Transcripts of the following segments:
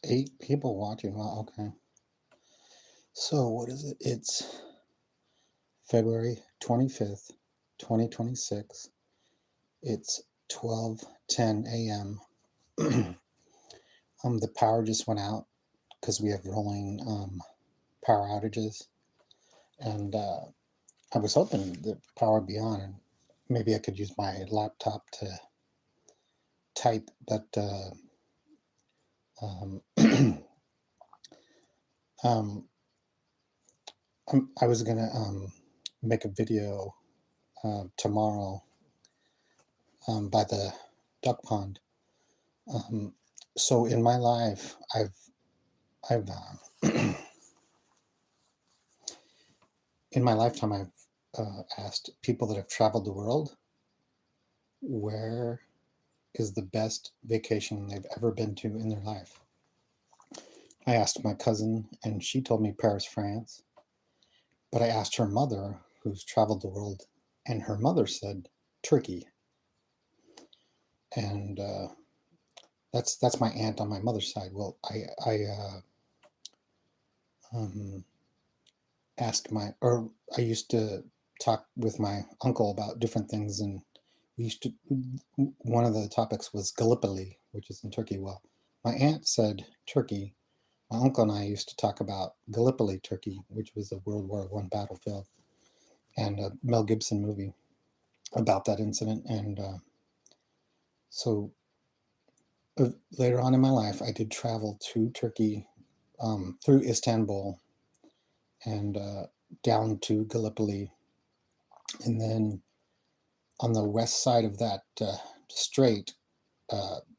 Eight people watching. Wow, okay. So what is it? It's February 25th, 2026. It's 12:10 a.m. The power just went out because we have rolling power outages, and I was hoping the power would be on, and maybe I could use my laptop to type, but um, um, I was gonna make a video tomorrow by the duck pond. Um, so in my life, I've in my lifetime, I've asked people that have traveled the world where is the best vacation they've ever been to in their life. I asked my cousin, and she told me Paris, France. But I asked her mother, who's traveled the world, and her mother said Turkey. And that's my aunt on my mother's side. Well, I um, asked I used to talk with my uncle about different things, and we used to. One of the topics was Gallipoli, which is in Turkey. Well, my aunt said Turkey. My uncle and I used to talk about Gallipoli, Turkey, which was a World War I battlefield, and a Mel Gibson movie about that incident. And so later on in my life, I did travel to Turkey through Istanbul and down to Gallipoli. And then on the west side of that strait,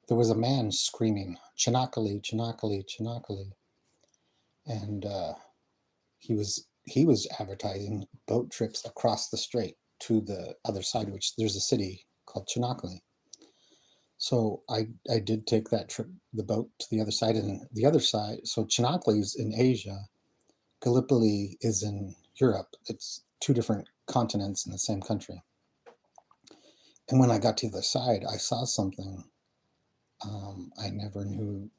there was a man screaming, Çanakkale, Çanakkale, Çanakkale. And he was advertising boat trips across the strait to the other side, which there's a city called Çanakkale. So I did take that trip, the boat to the other side, and the other side. So Çanakkale is in Asia, Gallipoli is in Europe. It's two different continents in the same country. And when I got to the side, I saw something I never knew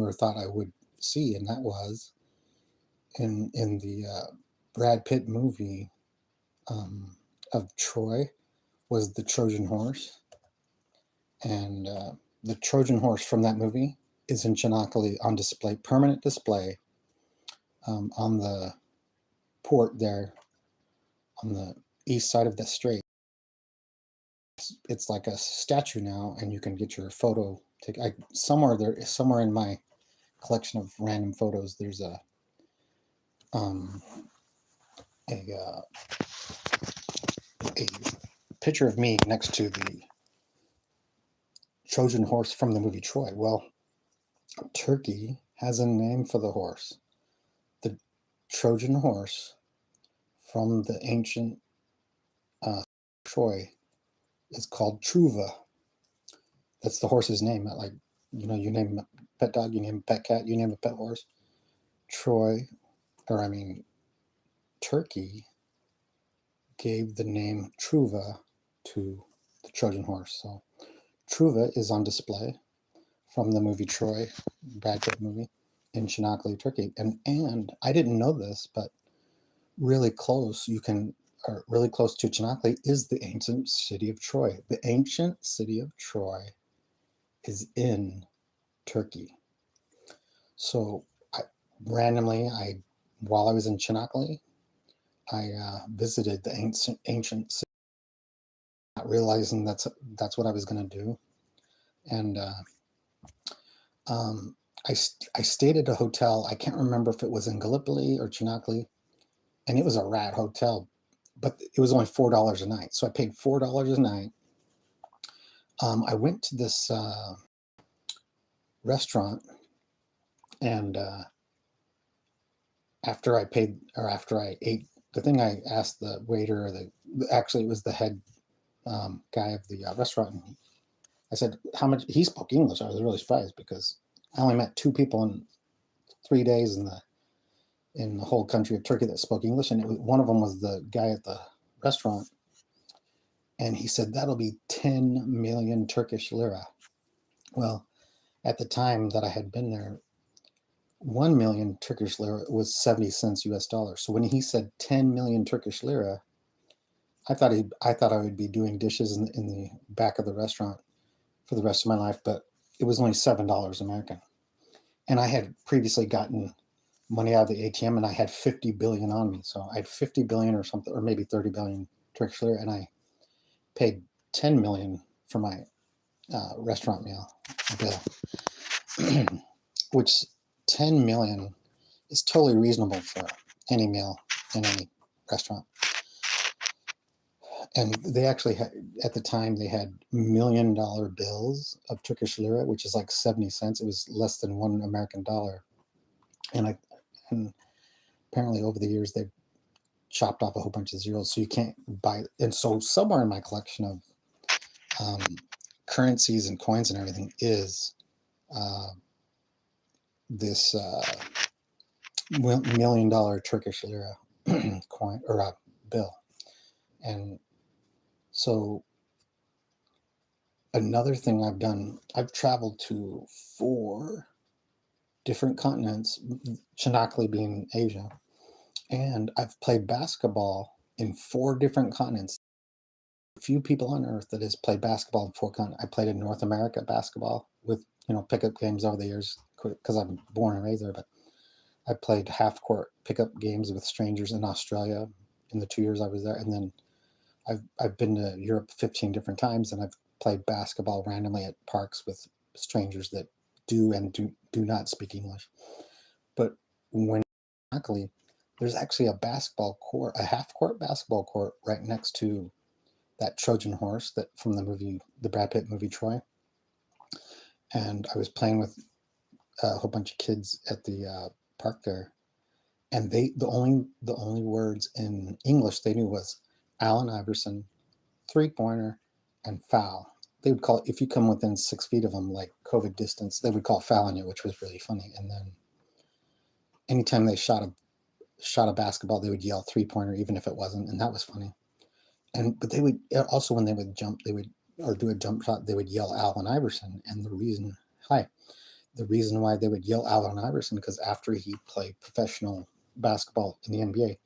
or thought I would see, and that was in the Brad Pitt movie um, of Troy was the Trojan horse, And the Trojan horse from that movie is in Chinakali on display, permanent display, on the port there on the east side of the strait. It's like a statue now, and you can get your photo take. Somewhere in my collection of random photos, there's um, a a picture of me next to the Trojan horse from the movie Troy. Well, Turkey has a name for the horse. The Trojan horse from the ancient Troy is called Truva. That's the horse's name. Like, you name a pet dog, you name a pet cat, you name a pet horse. Turkey gave the name Truva to the Trojan horse. So Truva is on display from the movie Troy, Brad Pitt movie, in Çanakkale, Turkey. And I didn't know this, but really close to Çanakkale is the ancient city of Troy. The ancient city of Troy is in Turkey. So randomly, while I was in Çanakkale, I visited the ancient city, not realizing that's what I was going to do. And I stayed at a hotel. I can't remember if it was in Gallipoli or Çanakkale, and it was a rat hotel, but it was only $4 a night. So I paid $4 a night. I went to this restaurant, and after I ate the thing, I asked the waiter, actually it was the head guy of the restaurant, and I said, how much? He spoke English. I was really surprised because I only met 2 people in 3 days in the whole country of Turkey that spoke English, and one of them was the guy at the restaurant, and he said, that'll be 10 million Turkish lira. Well, at the time that I had been there, 1 million Turkish lira was 70 cents US dollars. So when he said 10 million Turkish lira, I thought I would be doing dishes in the back of the restaurant for the rest of my life, but it was only $7 American. And I had previously gotten money out of the ATM, and I had 50 billion on me. So I had 50 billion or something, or maybe 30 billion Turkish lira, and I paid 10 million for my restaurant meal bill, which 10 million is totally reasonable for any meal in any restaurant. And they actually had, at the time, they had $1 million bills of Turkish lira, which is like 70 cents. It was less than $1 American. And apparently over the years they've chopped off a whole bunch of zeros, so you can't buy. And so somewhere in my collection of currencies and coins and everything is this $1 million Turkish lira coin or bill. And so another thing I've done, I've traveled to 4 different continents, Çanakkale being Asia, and I've played basketball in 4 different continents. Few people on earth that has played basketball in 4 continents. I played in North America basketball with pickup games over the years because I'm born and raised there, but I played half court pickup games with strangers in Australia in the 2 years I was there, and then I've been to Europe 15 different times, and I've played basketball randomly at parks with strangers that do not speak English. But when luckily, there's actually a basketball court, a half court basketball court right next to that Trojan horse that from the Brad Pitt movie Troy. And I was playing with a whole bunch of kids at the park there, and the only words in English they knew was Allen Iverson, 3-pointer, and foul. They would call it, if you come within 6 feet of them, like COVID distance, they would call fouling you, which was really funny. And then anytime they shot a basketball, they would yell 3-pointer, even if it wasn't, and that was funny. But they would also, when they would jump, or do a jump shot, they would yell Allen Iverson. And the reason why they would yell Allen Iverson, because after he played professional basketball in the NBA,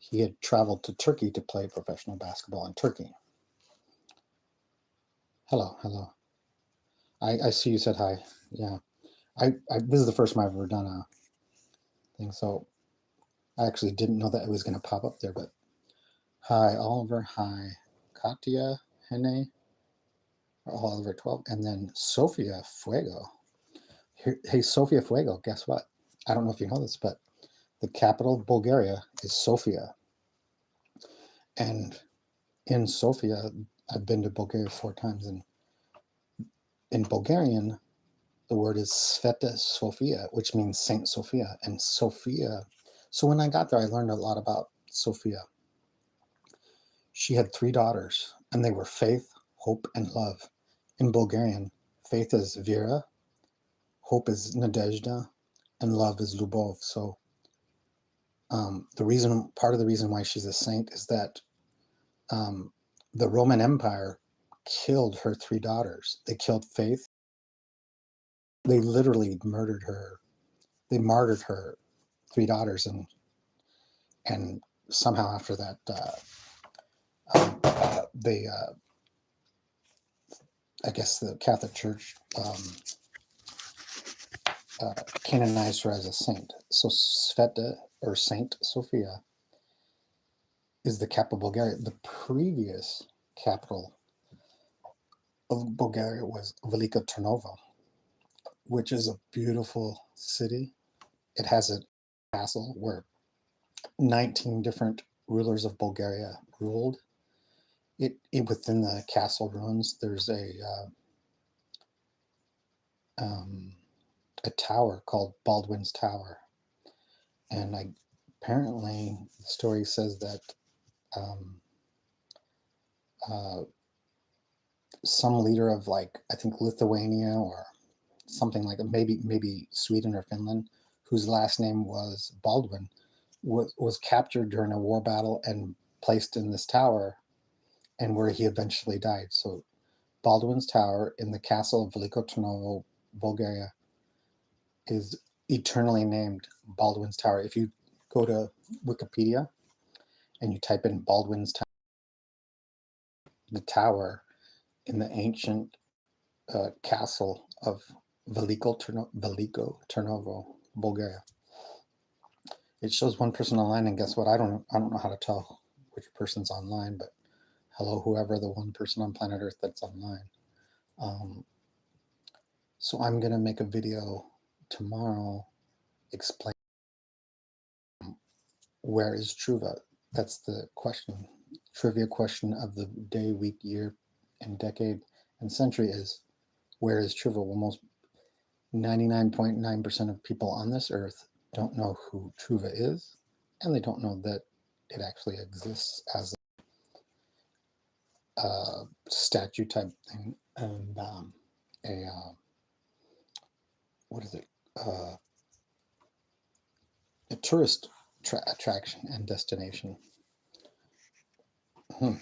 he had traveled to Turkey to play professional basketball in Turkey. Hello. I see you said hi. Yeah. This is the first time I've ever done a thing, so I actually didn't know that it was going to pop up there. But hi, Oliver. Hi, Katia, Hene, Oliver 12, and then Sofia Fuego. Hey, Sofia Fuego. Guess what? I don't know if you know this, but the capital of Bulgaria is Sofia, and in Sofia, I've been to Bulgaria 4 times, and in Bulgarian, the word is Sveta Sofia, which means Saint Sophia. And Sophia, so when I got there, I learned a lot about Sophia. She had 3 daughters, and they were Faith, Hope, and Love. In Bulgarian, Faith is Vera, Hope is Nadezhda, and Love is Lubov. So part of the reason why she's a saint is that um, the Roman Empire killed her 3 daughters. They killed Faith. They literally murdered her. They martyred her 3 daughters, and somehow after that, they, I guess, the Catholic Church canonized her as a saint. So Sveta, or Saint Sophia, is the capital of Bulgaria. The previous capital of Bulgaria was Velika Turnova, which is a beautiful city. It has a castle where 19 different rulers of Bulgaria ruled. Within the castle ruins, there's a tower called Baldwin's Tower, and apparently the story says that uh, some leader of, like, I think Lithuania or something like that, maybe Sweden or Finland, whose last name was Baldwin, was captured during a war battle and placed in this tower, and where he eventually died. So Baldwin's Tower in the castle of Veliko Trnovo, Bulgaria, is eternally named Baldwin's Tower. If you go to Wikipedia and you type in Baldwin's Tower, the tower in the ancient castle of Veliko Trnovo, Bulgaria. It shows one person online, and guess what? I don't know how to tell which person's online, but hello, whoever the one person on planet Earth that's online. So I'm gonna make a video tomorrow explain where is Truva. That's the question. Trivia question of the day, week, year, and decade and century is, where is Truva? Well, most 99.9% of people on this earth don't know who Truva is, and they don't know that it actually exists as a statue type thing, and what is it? A tourist attraction and destination. I'm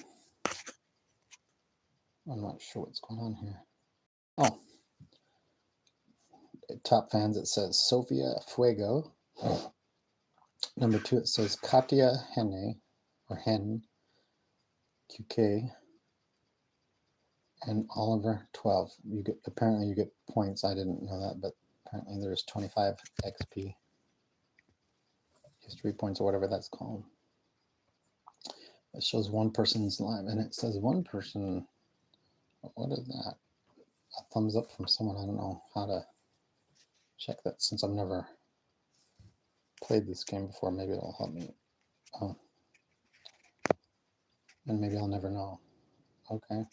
not sure what's going on here. Oh, top fans, it says Sofia Fuego. Number 2, it says Katia Hene, or Hen, QK, and Oliver 12. Apparently you get points. I didn't know that, but apparently there's 25 XP, history points, or whatever that's called. It shows one person's live, and it says one person. What is that? A thumbs up from someone. I don't know how to check that, since I've never played this game before. Maybe it'll help me. Oh, and maybe I'll never know. Okay.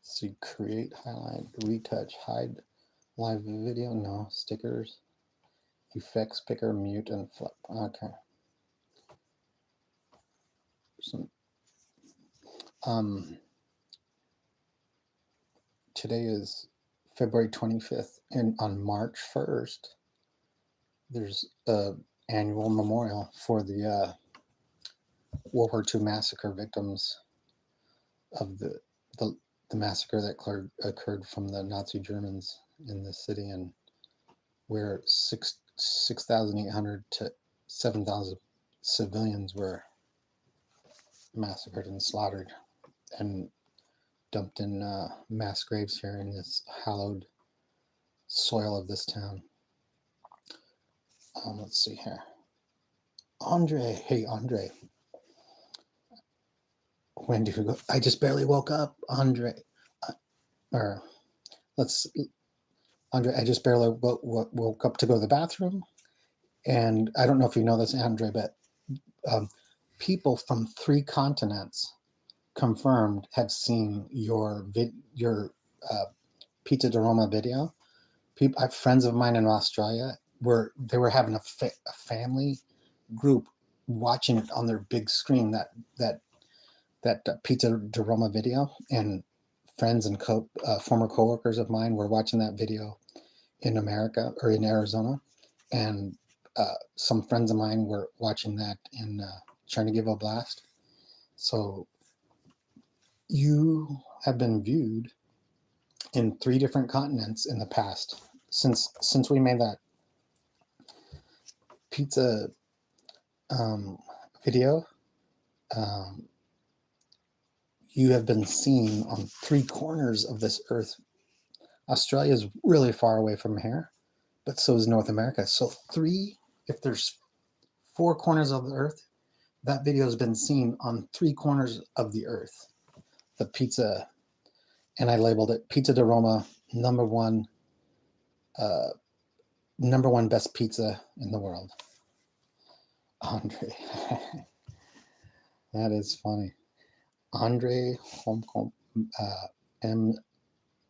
See, create, highlight, retouch, hide, live video, no, stickers, effects picker, mute, and flip. Okay. So, today is February 25th, and on March 1st, there's a annual memorial for the World War II massacre victims of the massacre that occurred from the Nazi Germans in the city, and where 6,800 to 7,000 civilians were massacred and slaughtered. and dumped in mass graves here in this hallowed soil of this town. Let's see here. Andre, hey Andre, when did you go? I just barely woke up, Andre. Or let's, Andre, I just barely woke up to go to the bathroom. And I don't know if you know this, Andre, but people from 3 continents confirmed have seen your Pizza di Roma video. I have friends of mine in Australia where they were having a family group watching it on their big screen, that Pizza di Roma video, and friends and former coworkers of mine were watching that video in America or in Arizona, and some friends of mine were watching that in Chernihiv Oblast. So you have been viewed in 3 different continents in the past since we made that pizza video. You have been seen on 3 corners of this earth. Australia is really far away from here, but so is North America. So if there's 4 corners of the earth, that video has been seen on 3 corners of the earth. The pizza, and I labeled it Pizza di Roma, number one best pizza in the world. Andre, that is funny. Andre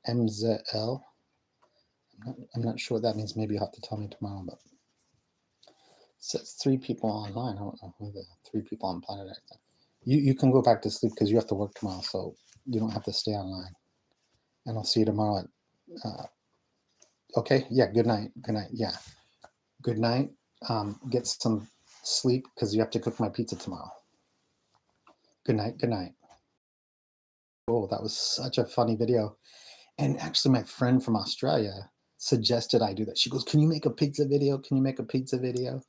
MZL. I'm not sure what that means. Maybe you'll have to tell me tomorrow. But it says 3 people online. I don't know who the 3 people on planet Earth are. You can go back to sleep because you have to work tomorrow, so you don't have to stay online. And I'll see you tomorrow at. Okay. Yeah. Good night. Good night. Yeah. Good night. Get some sleep because you have to cook my pizza tomorrow. Good night. Good night. Oh, that was such a funny video. And actually, my friend from Australia suggested I do that. She goes, "Can you make a pizza video? Can you make a pizza video?"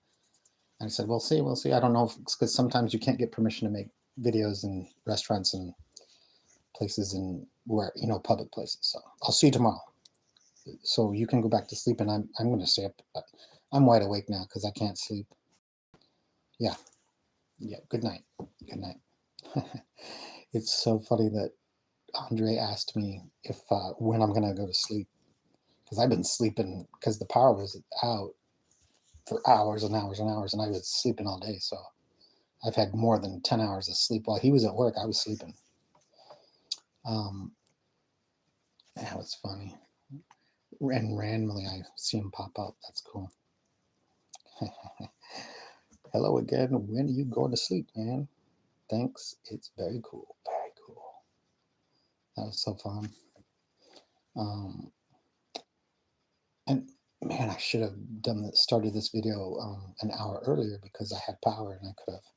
And I said, "We'll see. We'll see. I don't know because sometimes you can't get permission to make videos in restaurants and places and where public places. So I'll see you tomorrow. So you can go back to sleep, and I'm going to stay up. I'm wide awake now because I can't sleep. Yeah. Yeah. Good night. Good night." It's so funny that Andre asked me if when I'm gonna go to sleep because I've been sleeping because the power was out for hours and hours and hours, and I was sleeping all day. So I've had more than 10 hours of sleep while he was at work. I was sleeping. That was funny. And randomly I see him pop up. That's cool. Hello again. When are you going to sleep, man? Thanks. It's very cool. Very cool. That was so fun. And man, I should have started this video an hour earlier because I had power and I could have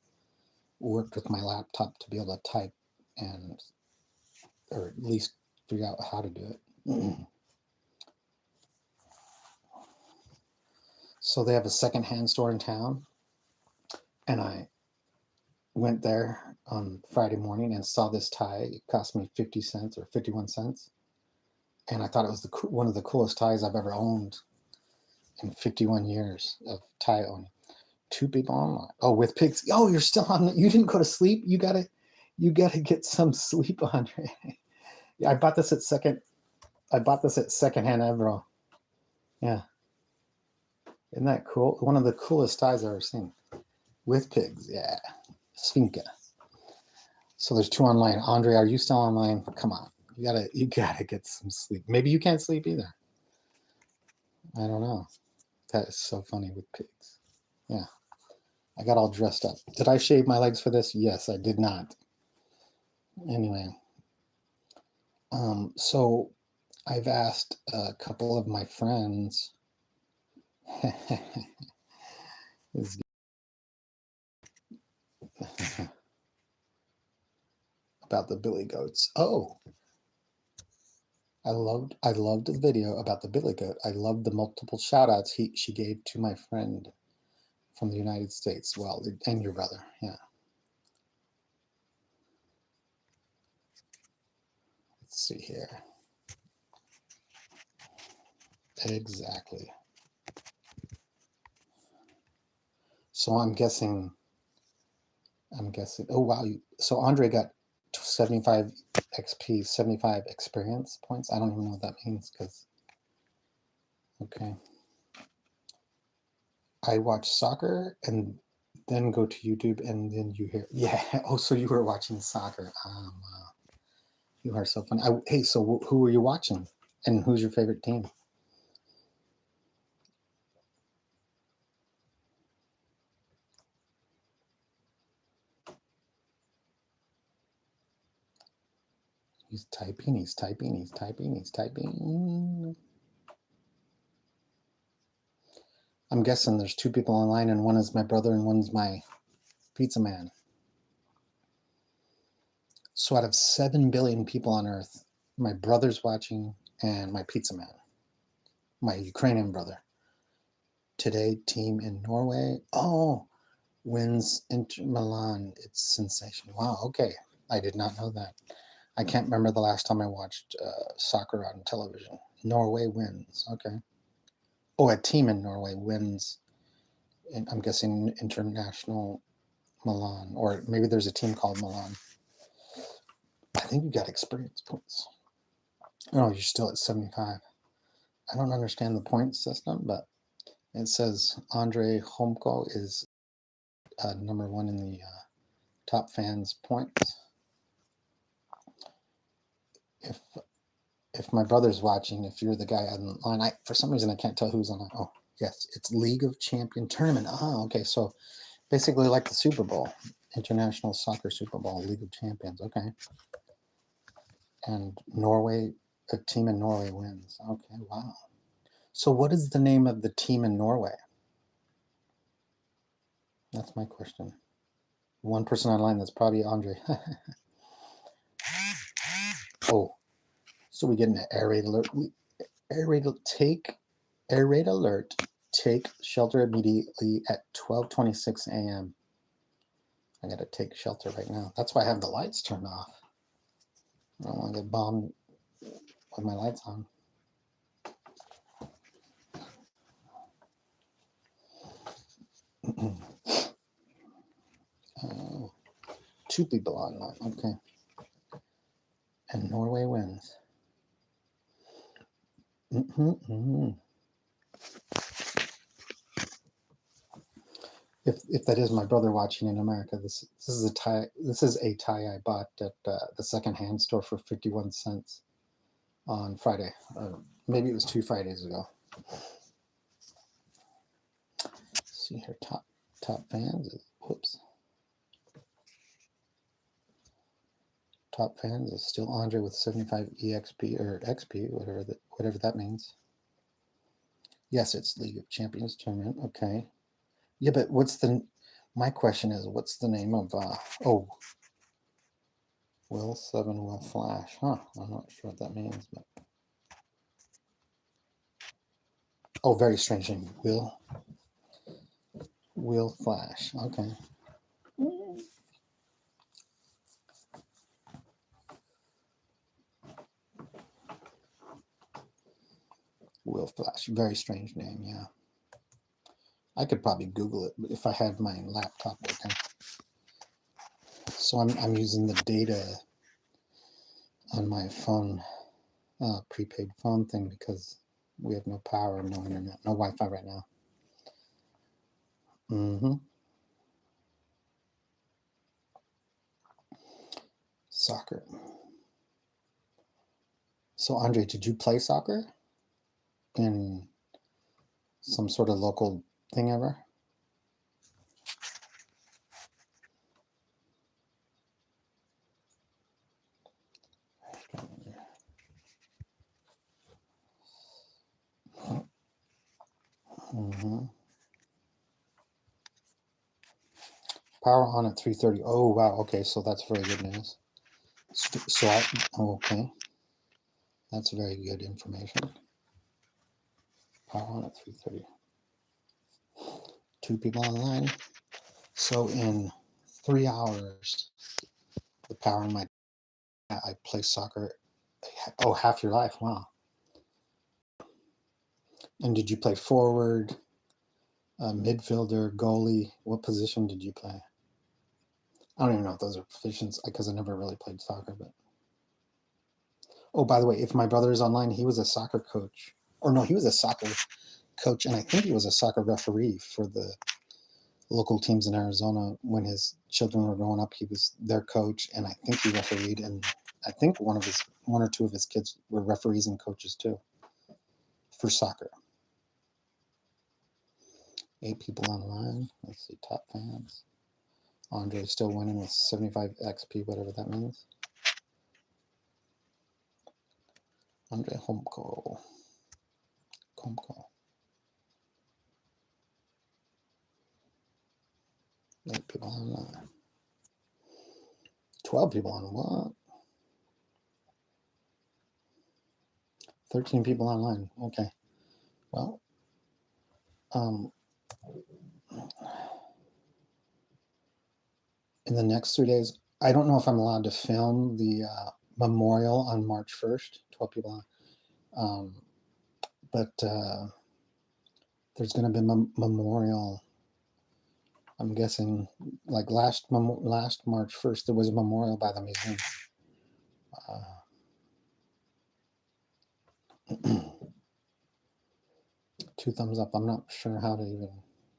worked with my laptop to be able to type or at least figure out how to do it. So they have a secondhand store in town, and I went there on Friday morning and saw this tie. It cost me 50 cents or 51 cents. And I thought it was one of the coolest ties I've ever owned in 51 years of tie owning. 2 people online. Oh, with pigs. Oh, you're still on. You didn't go to sleep. You gotta get some sleep, Andre. Yeah, I bought this at secondhand Evro. Yeah, isn't that cool? One of the coolest ties I've ever seen. With pigs. Yeah, Svinka. So there's 2 online. Andre, are you still online? Come on, you gotta get some sleep. Maybe you can't sleep either. I don't know. That is so funny with pigs. Yeah. I got all dressed up. Did I shave my legs for this? Yes, I did not. Anyway, so I've asked a couple of my friends about the billy goats. Oh, I loved the video about the billy goat. I loved the multiple shout outs she gave to my friend from the United States. Well, and your brother, yeah. Let's see here. Exactly. So I'm guessing. Oh wow! So Andre got 75 XP, 75 experience points. I don't even know what that means because. Okay. I watch soccer and then go to YouTube and then you hear. Yeah. Oh, so you were watching soccer. You are so funny. Hey, so who were you watching? And who's your favorite team? He's typing, he's typing, he's typing, he's typing. I'm guessing there's two people online, and one is my brother and one's my pizza man. So out of 7 billion people on Earth, my brother's watching and my pizza man, my Ukrainian brother. Today, team in Norway. Oh, wins Inter Milan. It's sensational. Wow, okay. I did not know that. I can't remember the last time I watched soccer on television. Norway wins. Okay. Oh, a team in Norway wins. And I'm guessing International Milan, or maybe there's a team called Milan. I think you got experience points. Oh, you're still at 75. I don't understand the point system, but it says Andre Homko is number one in the top fans points. If my brother's watching, if you're the guy online, for some reason I can't tell who's on. Oh, yes, it's League of Champions tournament. Oh, okay, so basically like the Super Bowl, International Soccer Super Bowl, League of Champions. Okay, and Norway, a team in Norway wins. Okay, wow. So what is the name of the team in Norway? That's my question. One person online, that's probably Andre. Oh, so we get an air raid alert. Air raid alert. Take shelter immediately at 12:26 a.m. I gotta take shelter right now. That's why I have the lights turned off. I don't want to get bombed with my lights on. Oh, two people online. Okay. And Norway wins. If that is my brother watching in America, this is a tie. This is a tie I bought at the secondhand store for 51 cents on Friday, or maybe it was 2 Fridays ago. Let's see here, top fans. Whoops. Top fans is still Andre with 75 EXP or XP, whatever that means. Yes, it's League of Champions tournament. Okay. Yeah, but my question is, what's the name of, oh, Will 7 Will Flash. Huh, I'm not sure what that means, but. Oh, very strange name. Will Flash. Okay. Will Flash. Very strange name, yeah. I could probably Google it if I had my laptop working. So I'm using the data on my phone, prepaid phone thing, because we have no power, no internet, no Wi-Fi right now. Soccer. So Andre, did you play soccer in some sort of local thing ever? Power on at 3:30. Oh wow. Okay, so that's very good news. Okay, that's very good information. Power on at 3:30. Two people online. So in 3 hours, the power in my I play soccer Oh, half your life. Wow. And did you play forward, midfielder, goalie? What position did you play? I don't even know if those are positions because I never really played soccer. But oh, by the way, if my brother is online, he was a soccer coach. Or no, he was a soccer coach, and I think he was a soccer referee for the local teams in Arizona when his children were growing up. He was their coach, and I think he refereed, and I think one or two of his kids were referees and coaches too for soccer. 8 people online. Let's see, top fans. Andre's still winning with 75 XP, whatever that means. Andre Homko. 8 people online. 12 people on what? 13 people online. Okay. Well, in the next 3 days, I don't know if I'm allowed to film the memorial on March 1st. 12 people on. But there's going to be a memorial. I'm guessing like last March 1st, there was a memorial by the museum. 2 thumbs up. I'm not sure how to even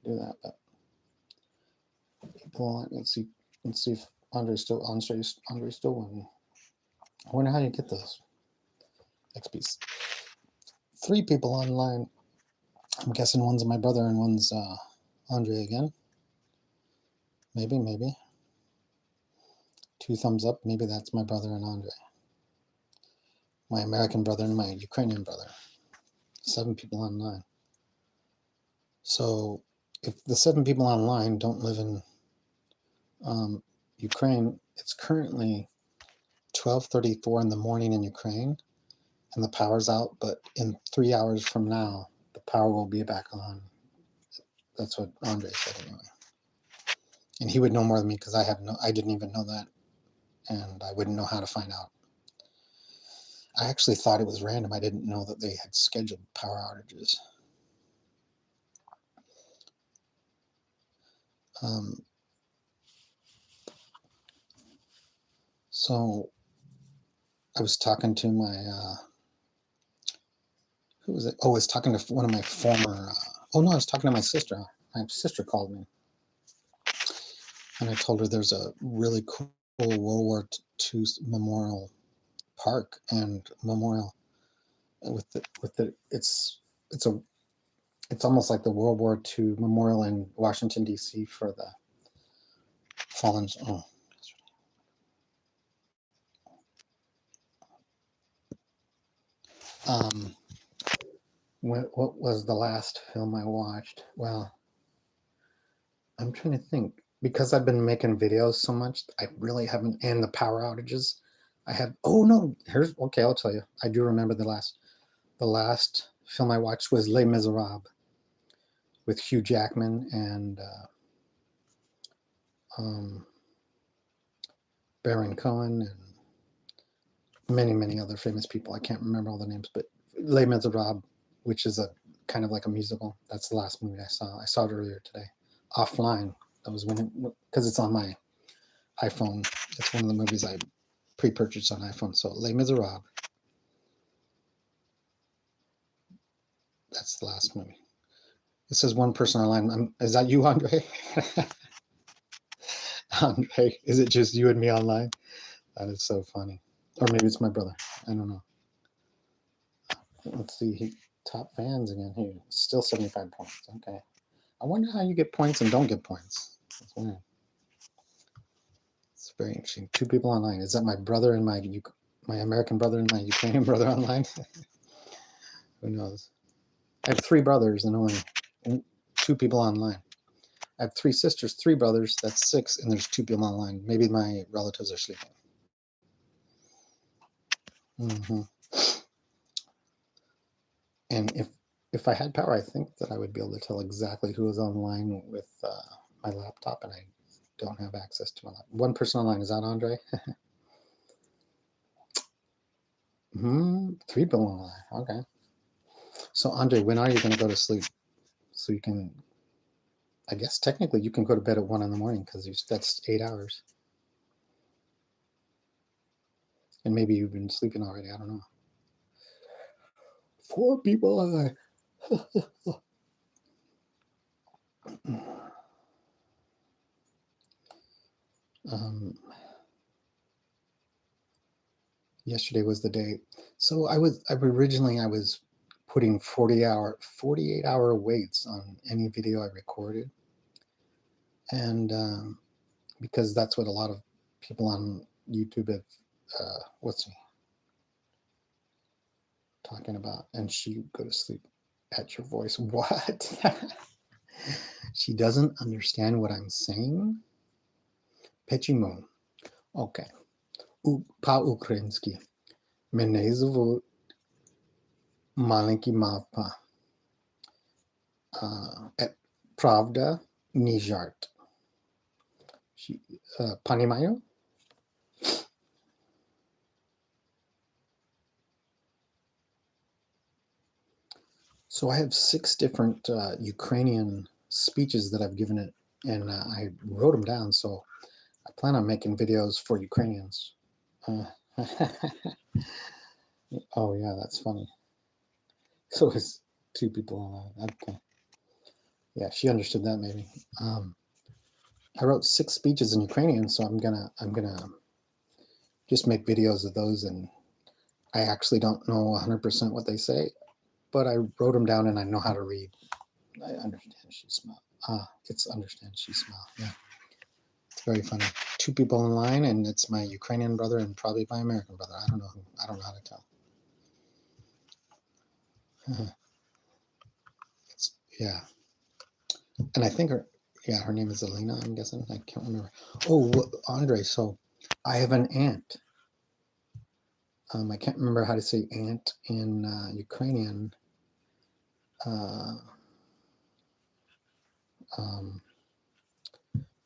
do that, but people, let's see if Andre's still winning. I wonder how you get those XPs. 3 people online. I'm guessing one's my brother and one's Andre again. Maybe. 2 thumbs up. Maybe that's my brother and Andre. My American brother and my Ukrainian brother. 7 people online. So if the 7 people online don't live in Ukraine, it's currently 12:34 in the morning in Ukraine, and the power's out. But in 3 hours from now, the power will be back on. That's what Andre said anyway. And he would know more than me because I didn't even know that, and I wouldn't know how to find out. I actually thought it was random. I didn't know that they had scheduled power outages. So I was talking to my who was it? Oh, I was talking to one of my former. I was talking to my sister. My sister called me, and I told her there's a really cool World War II memorial park and memorial with the it's almost like the World War II memorial in Washington D.C. for the fallen. Oh. What was the last film I watched? Well, I'm trying to think. Because I've been making videos so much, I really haven't, and the power outages, I have, oh no, okay, I'll tell you. I do remember the last film I watched was Les Miserables with Hugh Jackman and Baron Cohen and many other famous people. I can't remember all the names, but Les Miserables, which is a kind of like a musical. That's the last movie I saw. I saw it earlier today, offline. That was because it's on my iPhone. It's one of the movies I pre-purchased on iPhone. So Les Miserables. That's the last movie. It says one person online. Is that you, Andre? Andre, is it just you and me online? That is so funny. Or maybe it's my brother. I don't know. Let's see. Top fans again here. Still 75 points. Okay. I wonder how you get points and don't get points. That's weird. It's very interesting. 2 people online. Is that my brother and my American brother and my Ukrainian brother online? Who knows? I have 3 brothers and only 2 people online. I have 3 sisters, 3 brothers. That's 6, and there's 2 people online. Maybe my relatives are sleeping. And if I had power, I think that I would be able to tell exactly who is online with my laptop, and I don't have access to my laptop. One person online. Is that Andre? Three people online. Okay. So Andre, when are you going to go to sleep? So you can, I guess technically you can go to bed at 1 in the morning because that's 8 hours. And maybe you've been sleeping already. I don't know. 4 people online. Yesterday was the day. So I was putting 48-hour waits on any video I recorded, and because that's what a lot of people on YouTube have what's he talking about. And she go to sleep at your voice. What? She doesn't understand what I'm saying. Pechimo. Okay. По-украински. Мене зовут маленький мавпа. Правда, не жарт. Понимаю? So I have 6 different Ukrainian speeches that I've given it, and I wrote them down. So I plan on making videos for Ukrainians. Oh yeah, that's funny. So it's 2 people online. Okay. Yeah, she understood that maybe. I wrote 6 speeches in Ukrainian, so I'm gonna just make videos of those, and I actually don't know 100% what they say, but I wrote them down and I know how to read. I understand she smile. It's understand she smile. Yeah, it's very funny. 2 people online, and it's my Ukrainian brother and probably my American brother. I don't know who. I don't know how to tell. Yeah, and I think her name is Elena. I'm guessing. I can't remember. Oh, Andre. So I have an aunt. I can't remember how to say aunt in Ukrainian.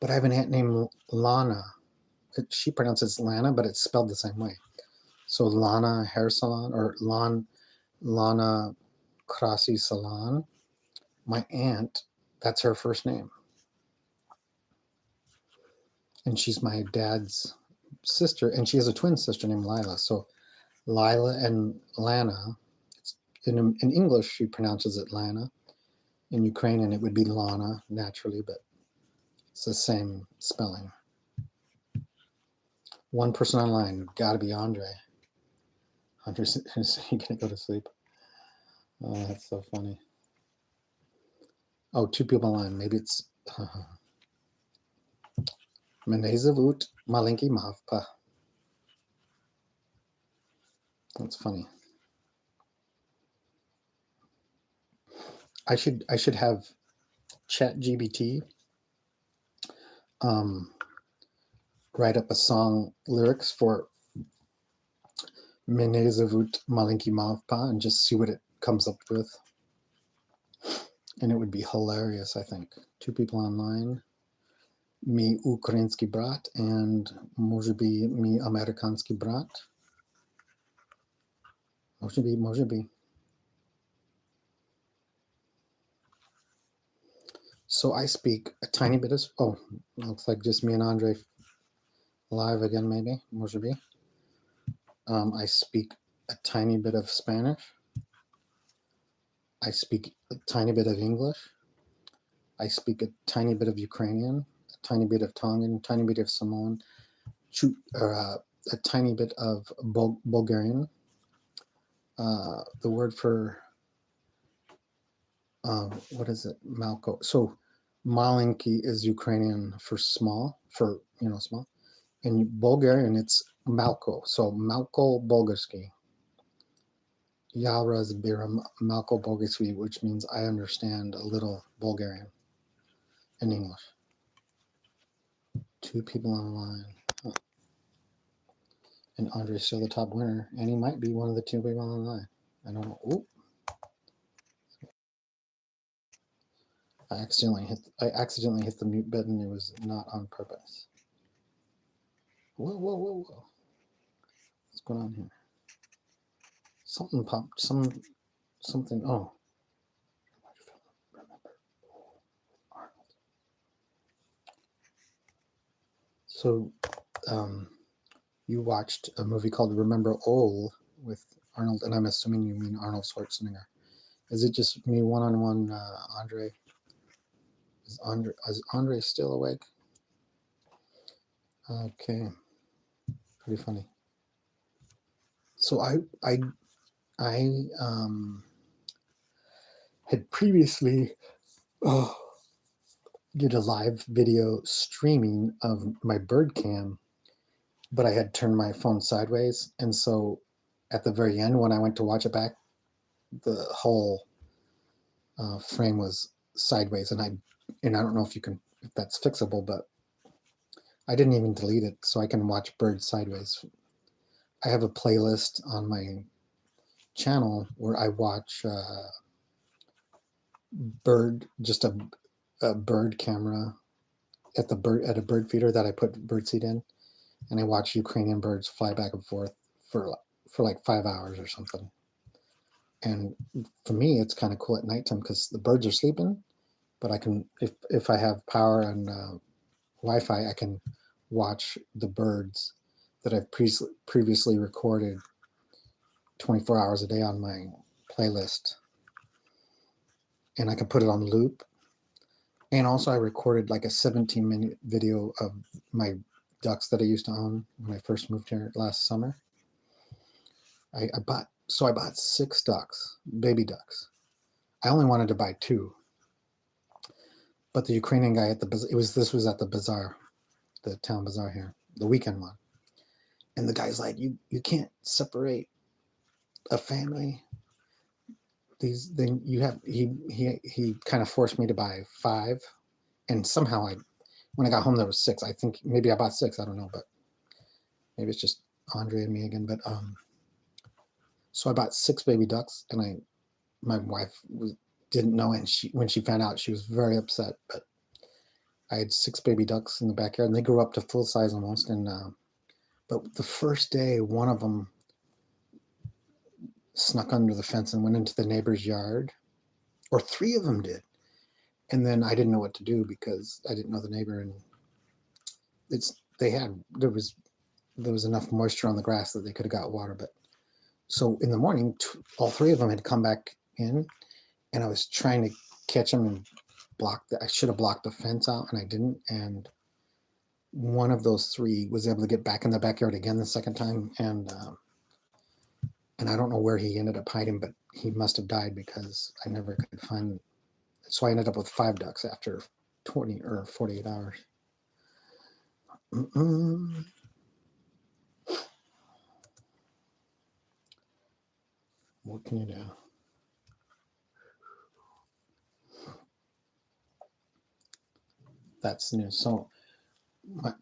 But I have an aunt named Lana. She pronounces Lana, but it's spelled the same way. So Lana Hair Salon, or Lana Krasi Salon. My aunt, that's her first name. And she's my dad's sister, and she has a twin sister named Lila. So Lila and Lana, in English she pronounces it Lana. In Ukrainian it would be Lana, naturally, but it's the same spelling. 1 person online, gotta be Andre. Andre's gonna go to sleep. Oh, that's so funny. Oh, 2 people online. Maybe it's Мене зовут маленький мавпа. That's funny. I should have ChatGPT write up a song lyrics for Мене зовут маленький мавпа and just see what it comes up with. And it would be hilarious, I think. 2 people online. Мій український брат and може би мій американський брат. Може би. So I speak a tiny bit of, looks like just me and Andre live again, maybe. Може би. I speak a tiny bit of Spanish. I speak a tiny bit of English. I speak a tiny bit of Ukrainian, a tiny bit of Tongan, a tiny bit of Samoan, a tiny bit of Bulgarian. The word for, what is it? Malko. So malenki is Ukrainian for small, small. In Bulgarian, it's Malko. So Malko Bulgarski. Yara Zbira Malko Bulgarski, which means I understand a little Bulgarian in English. 2 people online. Huh. And Andre's still the top winner, and he might be one of the 2 people online. I don't know. Ooh. I accidentally hit the mute button. It was not on purpose. Whoa. What's going on here? Something popped. Something. Oh, remember Arnold. So, um, you watched a movie called Remember All with Arnold, and I'm assuming you mean Arnold Schwarzenegger. Is it just me one-on-one, Andre? Is Andre still awake? Okay, pretty funny. So I had previously oh, did a live video streaming of my bird cam, but I had turned my phone sideways, and so at the very end when I went to watch it back, the whole frame was sideways, and I don't know if that's fixable, but I didn't even delete it, so I can watch birds sideways. I have a playlist on my channel where I watch just a bird camera at a bird feeder that I put birdseed in, and I watch Ukrainian birds fly back and forth for for like 5 hours or something. And for me, it's kind of cool at nighttime because the birds are sleeping, but I can if I have power and Wi-Fi, I can watch the birds that I've previously recorded 24 hours a day on my playlist, and I can put it on loop. And also, I recorded like a 17-minute video of my ducks that I used to own when I first moved here last summer. I bought 6 ducks, baby ducks. I only wanted to buy 2, but the Ukrainian guy at the this was at the bazaar, the town bazaar here, the weekend one, and the guy's like, you can't separate a family. These then you have he kind of forced me to buy 5, and somehow when I got home there was 6. I think maybe I bought 6. I don't know, but maybe it's just Andre and me again. But so I bought 6 baby ducks, and my wife didn't know, and when she found out, she was very upset. But I had 6 baby ducks in the backyard, and they grew up to full size almost. And but the first day, one of them snuck under the fence and went into the neighbor's yard, or 3 of them did. And then I didn't know what to do because I didn't know the neighbor, and there was enough moisture on the grass that they could have got water. But so in the morning, all 3 of them had come back in, and I was trying to catch them and I should have blocked the fence out, and I didn't. And one of those 3 was able to get back in the backyard again the second time, and I don't know where he ended up hiding, but he must have died because I never could find. So I ended up with 5 ducks after 20 or 48 hours. Mm-mm. What can you do? That's new. So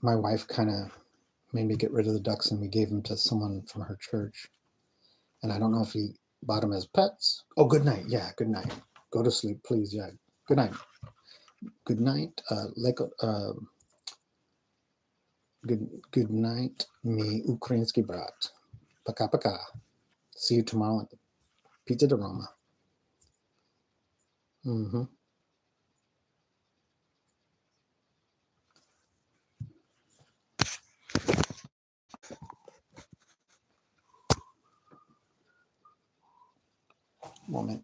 my wife kind of made me get rid of the ducks, and we gave them to someone from her church. And I don't know if he bought them as pets. Oh, good night. Yeah, good night. Go to sleep, please. Yeah, good night. Good night. Good night, mi ukrainsky brat. Пока-пока. See you tomorrow at the Pizza de Roma. Mm-hmm. Moment.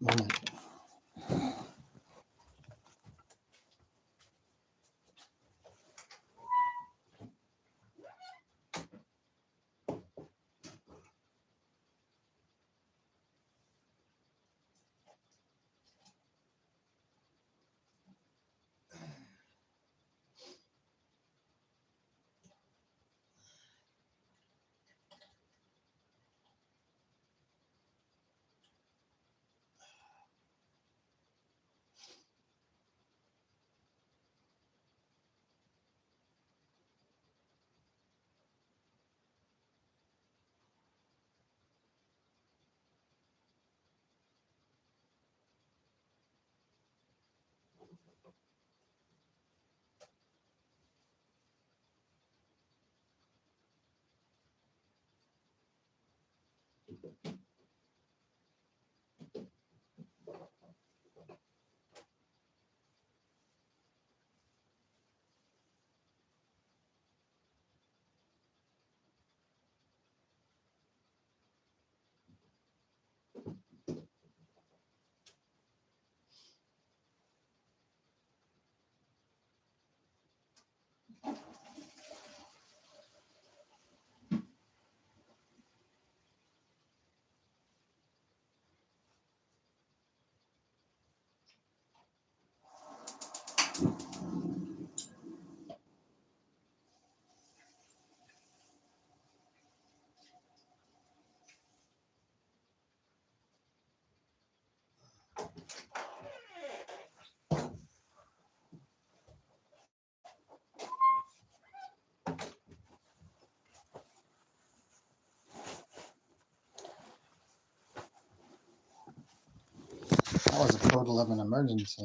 was a code 11 emergency,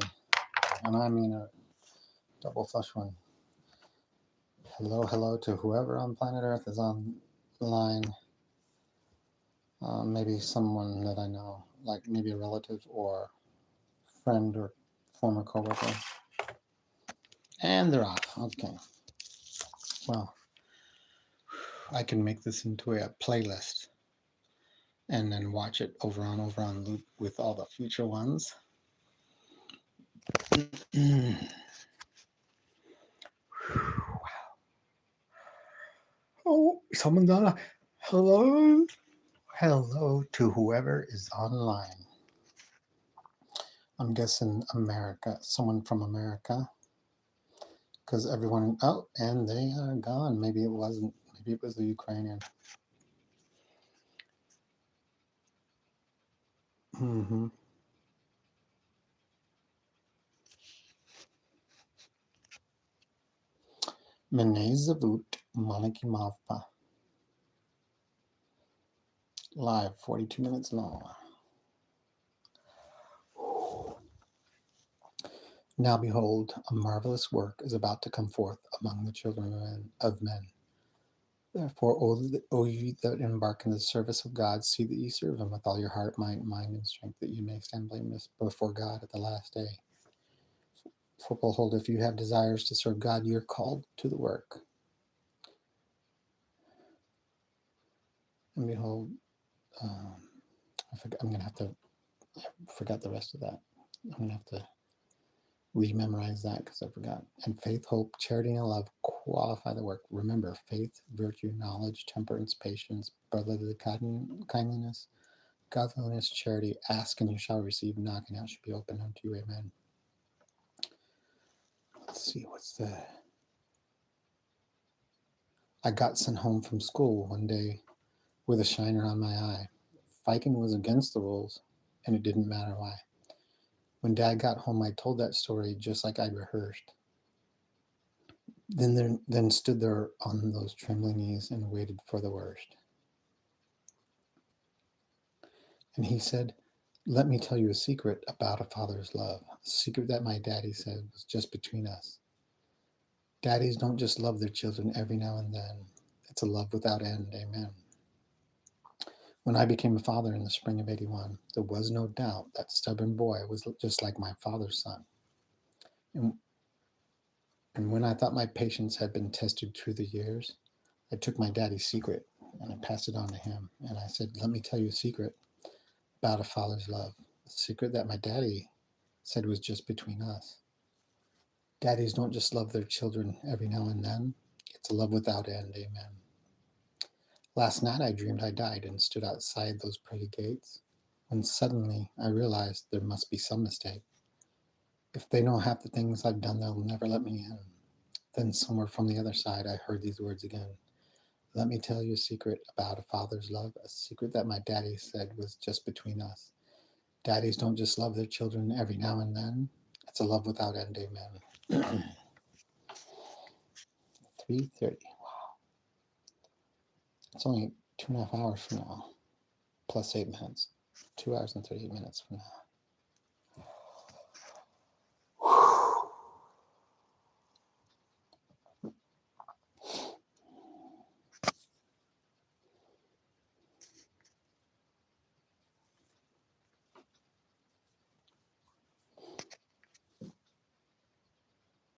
and I mean a double flush one. Hello to whoever on planet Earth is online. Maybe someone that I know, like maybe a relative or friend or former coworker. And they're off. Okay. Well, I can make this into a playlist and then watch it over on loop with all the future ones. Oh, someone's on. Hello. Hello to whoever is online. I'm guessing America, someone from America, because everyone. Oh, and they are gone. Maybe it wasn't. Maybe it was the Ukrainian. Mm-hmm. Menez Zavut Maliki Mavpa. Live, 42 minutes long. Now behold, a marvelous work is about to come forth among the children of men. Therefore, O ye that embark in the service of God, see that ye serve him with all your heart, mind, and strength, that you may stand blameless before God at the last day. For behold, if you have desires to serve God, you're called to the work. And behold, I'm going to have to, I forgot the rest of that. I'm going to have to rememorize that because I forgot. And faith, hope, charity, and love qualify the work. Remember, faith, virtue, knowledge, temperance, patience, brotherly kindliness, godliness, charity. Ask and you shall receive. Knock and it shall be opened unto you. Amen. Let's see, what's the... I got sent home from school one day with a shiner on my eye. Fighting was against the rules, and it didn't matter why. When Dad got home, I told that story just like I'd rehearsed. Then stood there on those trembling knees and waited for the worst. And he said, "Let me tell you a secret about a father's love. A secret that my daddy said was just between us. Daddies don't just love their children every now and then. It's a love without end. Amen." When I became a father in the spring of '81, there was no doubt that stubborn boy was just like my father's son. And when I thought my patience had been tested through the years, I took my daddy's secret and I passed it on to him. And I said, "Let me tell you a secret about a father's love. A secret that my daddy said was just between us. Daddies don't just love their children every now and then. It's a love without end. Amen." Last night I dreamed I died and stood outside those pretty gates, when suddenly I realized there must be some mistake. If they know half the things I've done, they'll never let me in. Then somewhere from the other side I heard these words again. "Let me tell you a secret about a father's love, a secret that my daddy said was just between us. Daddies don't just love their children every now and then. It's a love without end. Amen." 3:30. Wow. It's only 2.5 hours from now, plus 8 minutes. 2 hours and 38 minutes from now.